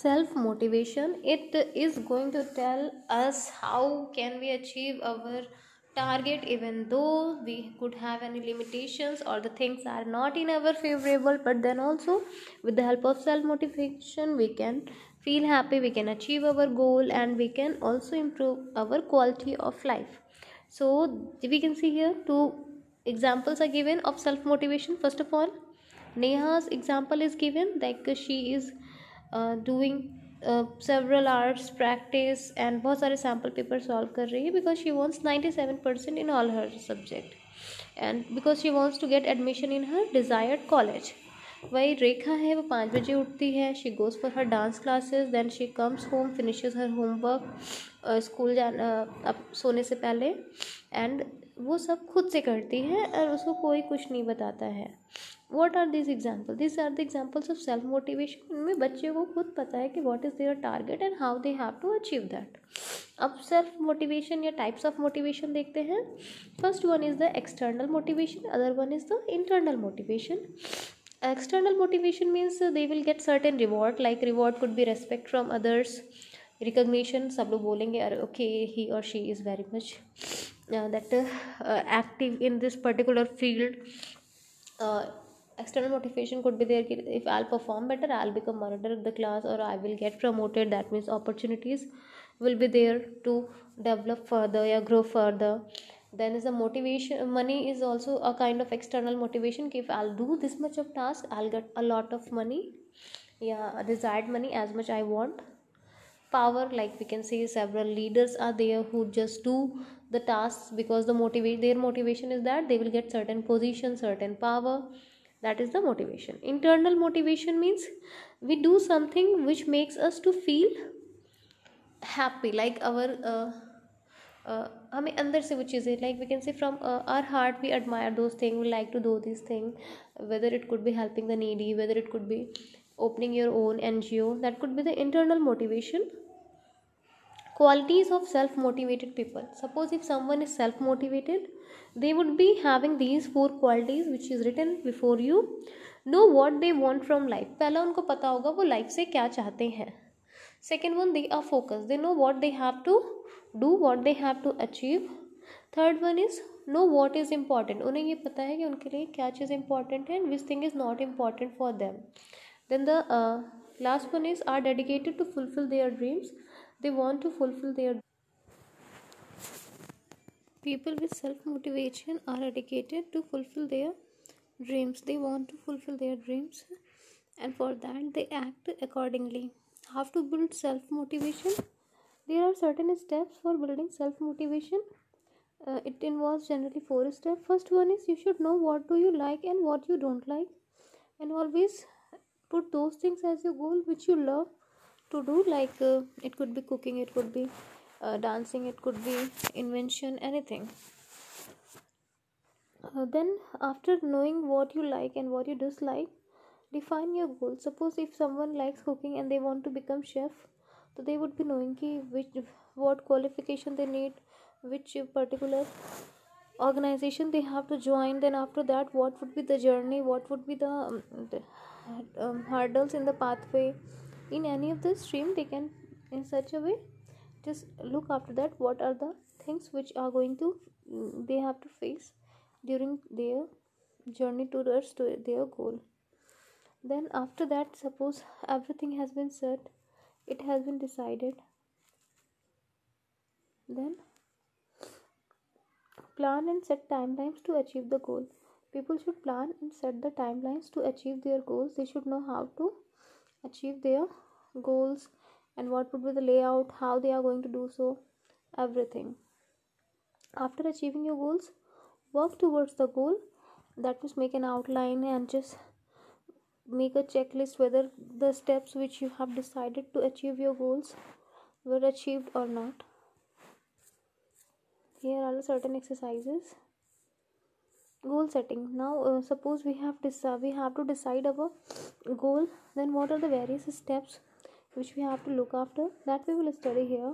Self motivation, it is going to tell us how can we achieve our target even though we could have any limitations or the things are not in our favorable, but then also with the help of self motivation we can feel happy, we can achieve our goal, and we can also improve our quality of life. So we can see here two examples are given of self motivation. First of all, Neha's example is given, like she is doing several hours practice and बहुत सारे sample paper solve कर रही है because she wants 97% in all her subject and because she wants to get admission in her desired college. वही रेखा है, वो 5 बजे उठती है, she goes for her dance classes, then she comes home, finishes her homework, school जाना अब सोने से पहले, एंड वो सब खुद से करती है और उसको कोई कुछ नहीं बताता है. What are this example? This are the examples of self motivation. इनमें बच्चे को खुद पता है कि what is their target and how they have to achieve that. अब सेल्फ मोटिवेशन या टाइप्स ऑफ मोटिवेशन देखते हैं. First one is the external motivation, other one is the internal motivation. External motivation means they will get certain reward, like reward could be respect from others, recognition. सब लोग बोलेंगे अरे okay he or she is very much that active in this particular field. External motivation could be there, if I'll perform better I'll become monitor of the class or I will get promoted. That means opportunities will be there to develop further or grow further. Then is the motivation. Money is also a kind of external motivation. If I'll do this much of task I'll get a lot of money, yeah, desired money as much I want. Power, like we can see several leaders are there who just do the tasks because their motivation is that they will get certain position, certain power. That is the motivation. Internal motivation means we do something which makes us to feel happy, like our हमें अंदर से वो चीज़ें, like we can say from our heart we admire those things, we like to do this thing, whether it could be helping the needy, whether it could be opening your own NGO. That could be the internal motivation. Qualities of self motivated people. Suppose if someone is self motivated, they would be having these 4 qualities which is written before you. Know what they want from life. पहला उनको पता होगा वो life से क्या चाहते हैं. Second one, they are focused, they know what they have to do, what they have to achieve. Third one is know what is important. उन्हें ये पता है कि उनके लिए क्या चीज़ important है and which thing is not important for them. Then the last one is are dedicated to fulfill their dreams. They want to fulfill their. People with self motivation are dedicated to fulfill their dreams. They want to fulfill their dreams, and for that they act accordingly. How to build self motivation? There are certain steps for building self motivation. It involves generally 4 steps. First one is you should know what do you like and what you don't like, and always put those things as your goal which you love to do, like it could be cooking, it could be dancing, it could be invention, anything. Then after knowing what you like and what you dislike, define your goal. Suppose if someone likes cooking and they want to become chef, so they would be knowing what qualification they need, which particular organization they have to join. Then after that what would be the journey, what would be the hurdles in the pathway. In any of the stream they can in such a way just look after that what are the things which are going to they have to face during their journey towards to their goal. Then after that, suppose everything has been set, it has been decided, then plan and set timelines to achieve the goal. People should plan and set the timelines to achieve their goals. They should know how to achieve their goals and what would be the layout, how they are going to do so, everything. After achieving your goals, work towards the goal. That means make an outline and just make a checklist whether the steps which you have decided to achieve your goals were achieved or not. Here are the certain exercises. Goal setting. Now suppose we have to decide our goal. Then what are the various steps which we have to look after? That we will study here.